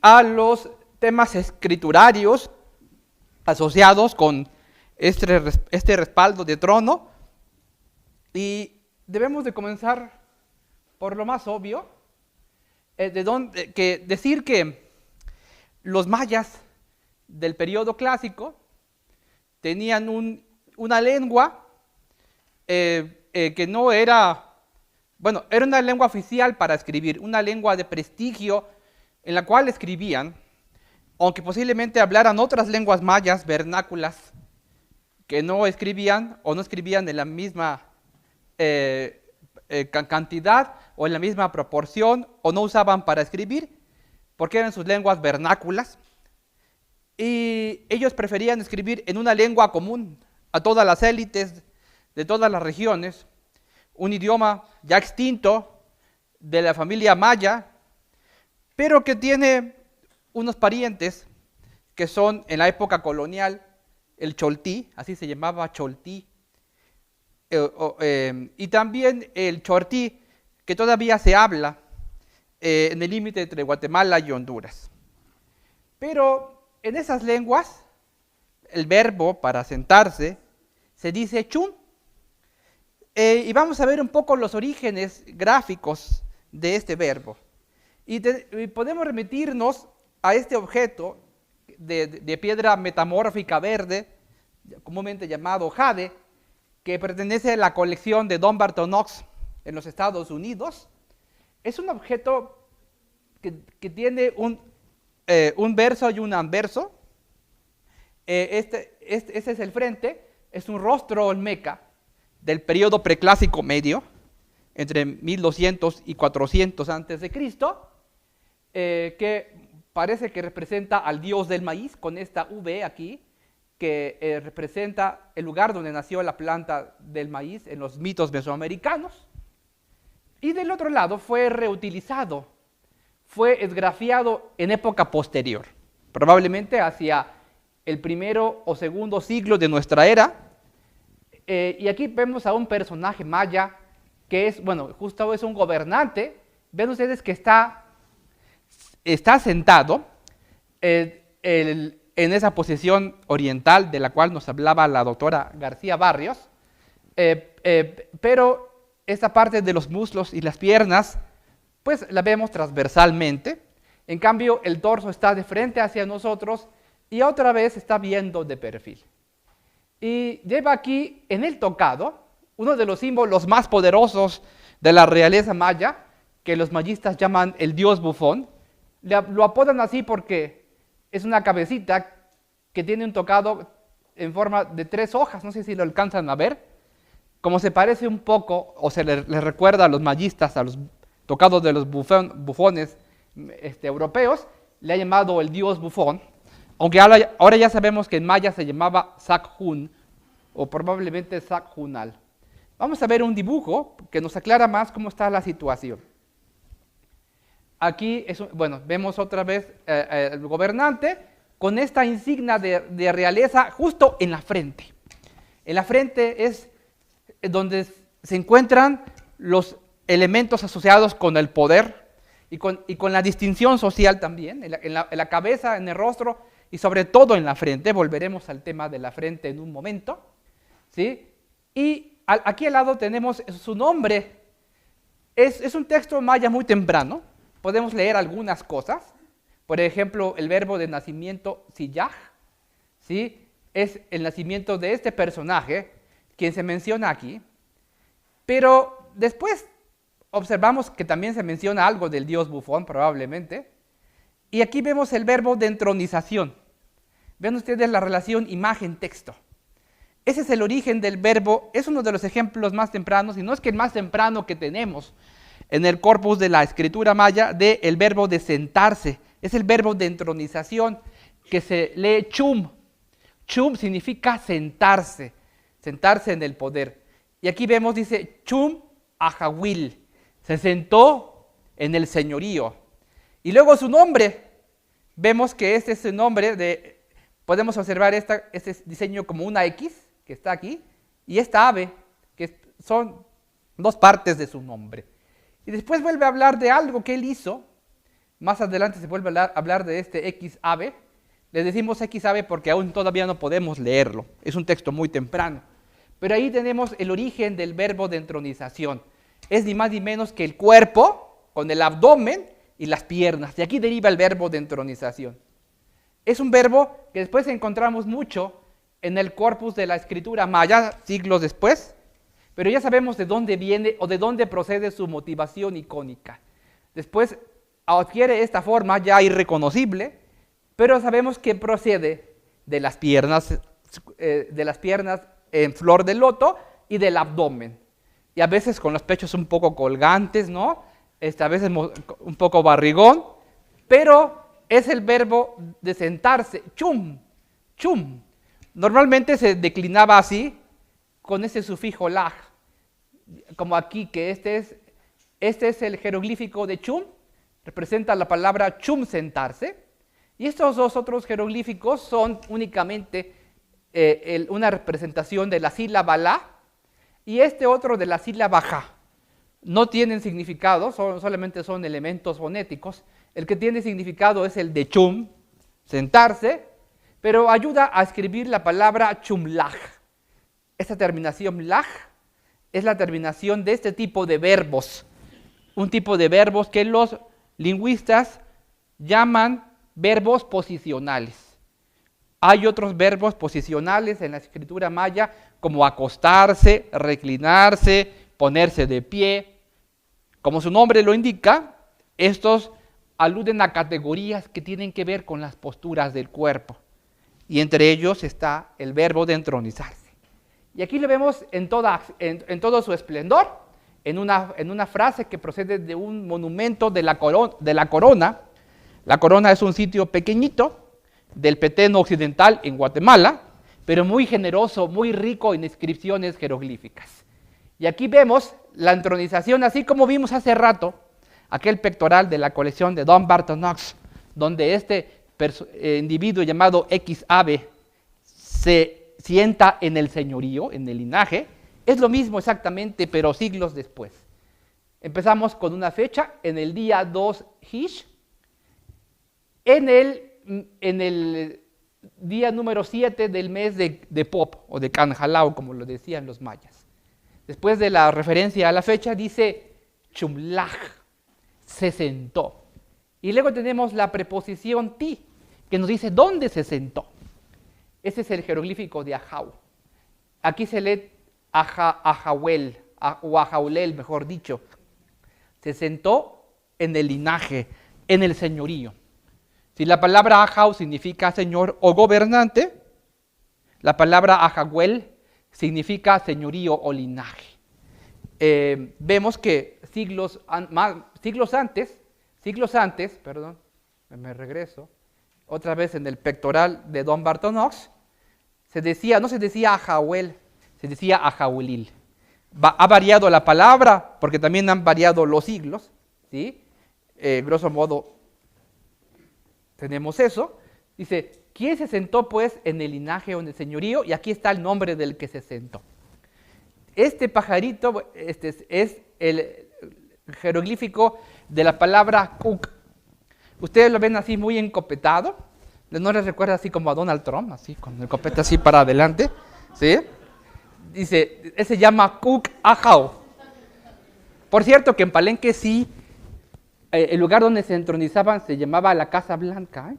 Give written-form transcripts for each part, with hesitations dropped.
a los temas escriturarios asociados con este respaldo de trono, y debemos de comenzar por lo más obvio, decir que los mayas del periodo clásico tenían una lengua que no era, bueno, era una lengua oficial para escribir, una lengua de prestigio en la cual escribían, aunque posiblemente hablaran otras lenguas mayas vernáculas que no escribían o no escribían en la misma cantidad o en la misma proporción, o no usaban para escribir porque eran sus lenguas vernáculas, y ellos preferían escribir en una lengua común a todas las élites de todas las regiones, un idioma ya extinto de la familia maya, pero que tiene unos parientes que son en la época colonial el choltí, así se llamaba choltí, y también el chortí, que todavía se habla en el límite entre Guatemala y Honduras. Pero en esas lenguas, el verbo para sentarse se dice chum, y vamos a ver un poco los orígenes gráficos de este verbo. Y podemos remitirnos a este objeto de piedra metamórfica verde, comúnmente llamado jade, que pertenece a la colección de Dumbarton Oaks en los Estados Unidos. Es un objeto que tiene un verso y un anverso. Este es el frente, es un rostro olmeca del periodo preclásico medio, entre 1200 y 400 a.C., que parece que representa al dios del maíz, con esta V aquí, que representa el lugar donde nació la planta del maíz en los mitos mesoamericanos. Y del otro lado fue reutilizado, fue esgrafiado en época posterior, probablemente hacia el primero o segundo siglo de nuestra era. Y aquí vemos a un personaje maya que es, bueno, justo es un gobernante. Ven ustedes que está sentado en esa posición oriental de la cual nos hablaba la doctora García Barrios, pero esta parte de los muslos y las piernas, pues la vemos transversalmente. En cambio, el torso está de frente hacia nosotros y otra vez está viendo de perfil. Y lleva aquí en el tocado uno de los símbolos más poderosos de la realeza maya, que los mayistas llaman el dios bufón. Lo apodan así porque es una cabecita que tiene un tocado en forma de 3 hojas, no sé si lo alcanzan a ver, como se parece un poco, o se les recuerda a los mayistas, a los tocados de los bufones europeos, le ha llamado el dios bufón, aunque ahora ya sabemos que en maya se llamaba Sakhun, o probablemente Sakhunal. Vamos a ver un dibujo que nos aclara más cómo está la situación. Aquí, bueno, vemos otra vez el gobernante con esta insignia de realeza justo en la frente. En la frente es donde se encuentran los elementos asociados con el poder y con la distinción social también, en la cabeza, en el rostro y sobre todo en la frente. Volveremos al tema de la frente en un momento, ¿sí? Y aquí al lado tenemos su nombre. Es un texto maya muy temprano. Podemos leer algunas cosas. Por ejemplo, el verbo de nacimiento siyaj, ¿sí? Es el nacimiento de este personaje, quien se menciona aquí. Pero después observamos que también se menciona algo del dios bufón, probablemente. Y aquí vemos el verbo de entronización. Ven ustedes la relación imagen-texto. Ese es el origen del verbo, es uno de los ejemplos más tempranos, y no es que el más temprano que tenemos en el corpus de la escritura maya, del verbo de sentarse. Es el verbo de entronización, que se lee chum. Chum significa sentarse, sentarse en el poder. Y aquí vemos, dice, chum ajahuil, se sentó en el señorío. Y luego su nombre, vemos que este es el nombre podemos observar este diseño como una X, que está aquí, y esta ave, que son 2 partes de su nombre. Y después vuelve a hablar de algo que él hizo, Más adelante se vuelve a hablar de este ex ave. Le decimos ex ave porque aún todavía no podemos leerlo. Es un texto muy temprano. Pero ahí tenemos el origen del verbo de entronización. Es ni más ni menos que el cuerpo con el abdomen y las piernas. De aquí deriva el verbo de entronización. Es un verbo que después encontramos mucho en el corpus de la escritura maya, siglos después, pero ya sabemos de dónde viene o de dónde procede su motivación icónica. Después adquiere esta forma ya irreconocible, pero sabemos que procede de las piernas en flor de loto y del abdomen. Y a veces con los pechos un poco colgantes, ¿no? A veces un poco barrigón, pero es el verbo de sentarse, chum, chum. Normalmente se declinaba así, con ese sufijo lag, como aquí, que este es el jeroglífico de chum, representa la palabra chum, sentarse, y estos dos otros jeroglíficos son únicamente una representación de la sílaba la, y este otro de la sílaba ja. No tienen significado, solamente son elementos fonéticos. El que tiene significado es el de chum, sentarse, pero ayuda a escribir la palabra chumlaj. Esta terminación laj es la terminación de este tipo de verbos, un tipo de verbos que los lingüistas llaman verbos posicionales. Hay otros verbos posicionales en la escritura maya, como acostarse, reclinarse, ponerse de pie. Como su nombre lo indica, estos aluden a categorías que tienen que ver con las posturas del cuerpo. Y entre ellos está el verbo de entronizarse. Y aquí lo vemos en todo su esplendor, en una frase que procede de un monumento de la corona. La corona es un sitio pequeñito del Petén Occidental en Guatemala, pero muy generoso, muy rico en inscripciones jeroglíficas. Y aquí vemos la entronización, así como vimos hace rato, aquel pectoral de la colección de Don Barton Knox, donde este individuo llamado X ave se sienta en el señorío, en el linaje. Es lo mismo exactamente, pero siglos después. Empezamos con una fecha, en el día 2 Hish, en el día número 7 del mes de Pop, o de Canjalao, como lo decían los mayas. Después de la referencia a la fecha, dice Chumlaj, se sentó. Y luego tenemos la preposición ti, que nos dice dónde se sentó. Ese es el jeroglífico de Ajau. Aquí se lee Ajahuel, o Ajaulel, mejor dicho. Se sentó en el linaje, en el señorío. Si la palabra Ajau significa señor o gobernante, la palabra Ajahuel significa señorío o linaje. Vemos que siglos antes, me regreso, otra vez en el pectoral de Don Barton Knox, no se decía Ajahuel, se decía Ajaulil. Ha variado la palabra, porque también han variado los siglos, ¿sí? Grosso modo, tenemos eso. Dice, ¿quién se sentó pues en el linaje o en el señorío? Y aquí está el nombre del que se sentó. Este pajarito es el jeroglífico de la palabra Cook. Ustedes lo ven así muy encopetado. ¿No les recuerda así como a Donald Trump? Así con el copete así para adelante. ¿Sí? Dice, se llama Cook Ajau. Por cierto que en Palenque sí, el lugar donde se entronizaban se llamaba la Casa Blanca.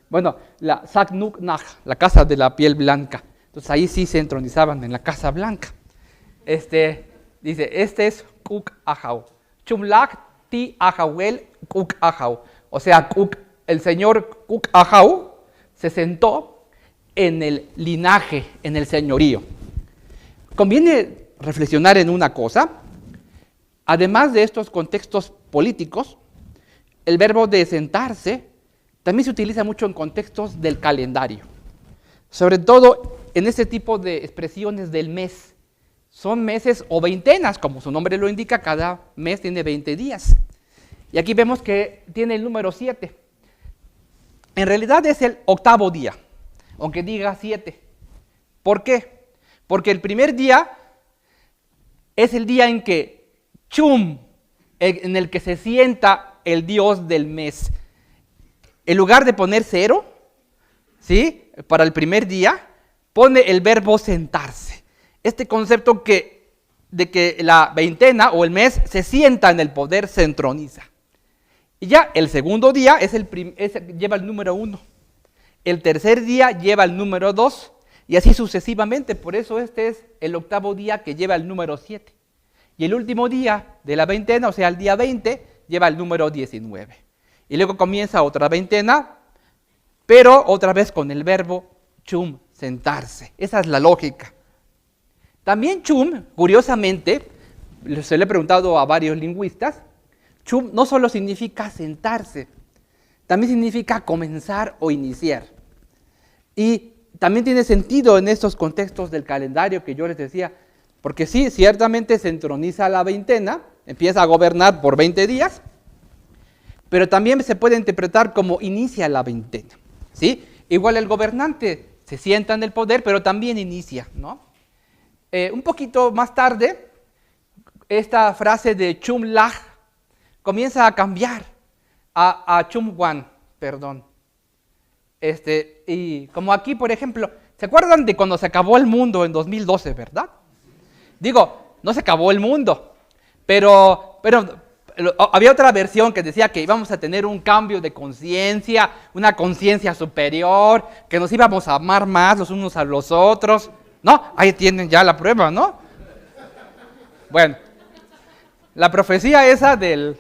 Bueno, la Saknuk Naj, la Casa de la Piel Blanca. Entonces ahí sí se entronizaban en la Casa Blanca. Dice, este es Cook Ajau. Chumlak ti Ajauel Cook Ajau. O sea, el señor Cook Ajau se sentó en el linaje, en el señorío. Conviene reflexionar en una cosa. Además de estos contextos políticos, el verbo de sentarse también se utiliza mucho en contextos del calendario. Sobre todo en este tipo de expresiones del mes. Son meses o veintenas, como su nombre lo indica, cada mes tiene 20 días. Y aquí vemos que tiene el número 7. En realidad es el octavo día, aunque diga 7. ¿Por qué? Porque el primer día es el día en que Chum, en el que se sienta el dios del mes. En lugar de poner 0, ¿sí?, para el primer día, pone el verbo sentarse. Este concepto de que la veintena o el mes se sienta en el poder, se entroniza. Y ya el segundo día lleva el número 1. El tercer día lleva el número 2. Y así sucesivamente. Por eso este es el octavo día que lleva el número 7. Y el último día de la veintena, o sea, el día 20, lleva el número 19. Y luego comienza otra veintena, pero otra vez con el verbo chum, sentarse. Esa es la lógica. También chum, curiosamente, se lo he preguntado a varios lingüistas, chum no solo significa sentarse, también significa comenzar o iniciar. Y también tiene sentido en estos contextos del calendario que yo les decía, porque sí, ciertamente se entroniza la veintena, empieza a gobernar por 20 días, pero también se puede interpretar como inicia la veintena, ¿sí? Igual el gobernante se sienta en el poder, pero también inicia, ¿no? Un poquito más tarde, esta frase de chum laj comienza a cambiar a chum wan, perdón. Y como aquí, por ejemplo, ¿se acuerdan de cuando se acabó el mundo en 2012, verdad? Digo, no se acabó el mundo, pero había otra versión que decía que íbamos a tener un cambio de conciencia, una conciencia superior, que nos íbamos a amar más los unos a los otros. ¿No? Ahí tienen ya la prueba, ¿no? Bueno, la profecía esa del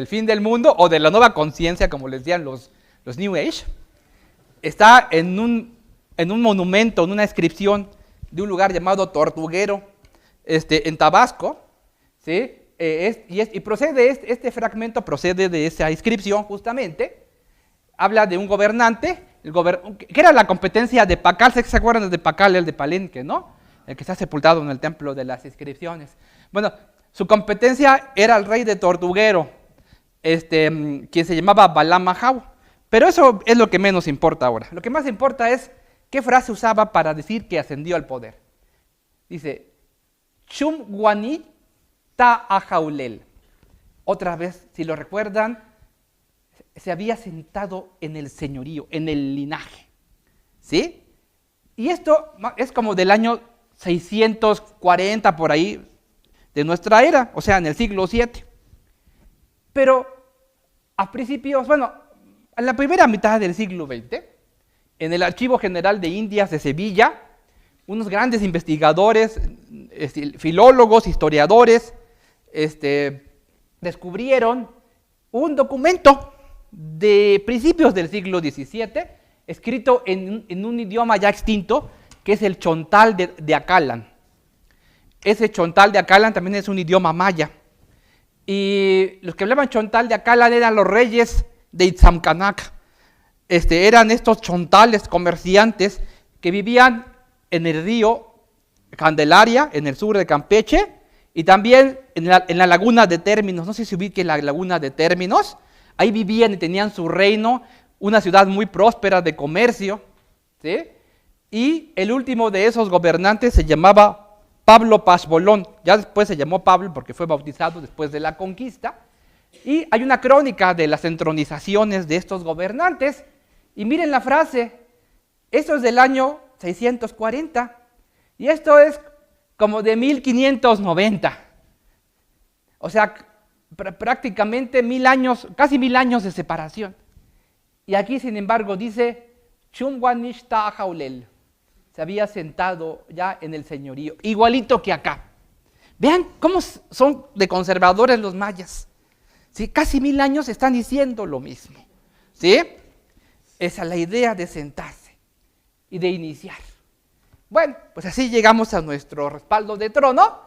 fin del mundo o de la nueva conciencia, como les decían los New Age, está en un monumento, en una inscripción de un lugar llamado Tortuguero, en Tabasco, ¿sí? Y procede, este fragmento procede de esa inscripción justamente, habla de un gobernante, que era la competencia de Pacal. ¿Se acuerdan de Pacal, el de Palenque, no? El que está sepultado en el templo de las inscripciones. Bueno, su competencia era el rey de Tortuguero, quien se llamaba Balamajau. Pero eso es lo que menos importa ahora. Lo que más importa es qué frase usaba para decir que ascendió al poder. Dice, Chum Guani Ta Ajaulel. Otra vez, si lo recuerdan, se había sentado en el señorío, en el linaje, ¿sí? Y esto es como del año 640 por ahí de nuestra era, o sea, en el siglo VII. Pero a principios, bueno, en la primera mitad del siglo XX, en el Archivo General de Indias de Sevilla, unos grandes investigadores, filólogos, historiadores, descubrieron un documento de principios del siglo XVII, escrito en un idioma ya extinto, que es el chontal de Acalan. Ese chontal de Acalan también es un idioma maya. Y los que hablaban chontal de Acalan eran los reyes de Itzamcanac. Eran estos chontales comerciantes que vivían en el río Candelaria, en el sur de Campeche, y también en la laguna de Términos. No sé si ubiquen la laguna de Términos. Ahí vivían y tenían su reino, una ciudad muy próspera de comercio, ¿sí? Y el último de esos gobernantes se llamaba Pablo Pashbolón. Ya después se llamó Pablo porque fue bautizado después de la conquista. Y hay una crónica de las entronizaciones de estos gobernantes. Y miren la frase, esto es del año 640 y esto es como de 1590. O sea, prácticamente 1000 años, casi 1000 años de separación. Y aquí, sin embargo, dice, Chumwanishta Jaulel, se había sentado ya en el señorío, igualito que acá. Vean cómo son de conservadores los mayas. ¿Sí? Casi 1000 años están diciendo lo mismo. ¿Sí? Esa es la idea de sentarse y de iniciar. Bueno, pues así llegamos a nuestro respaldo de trono.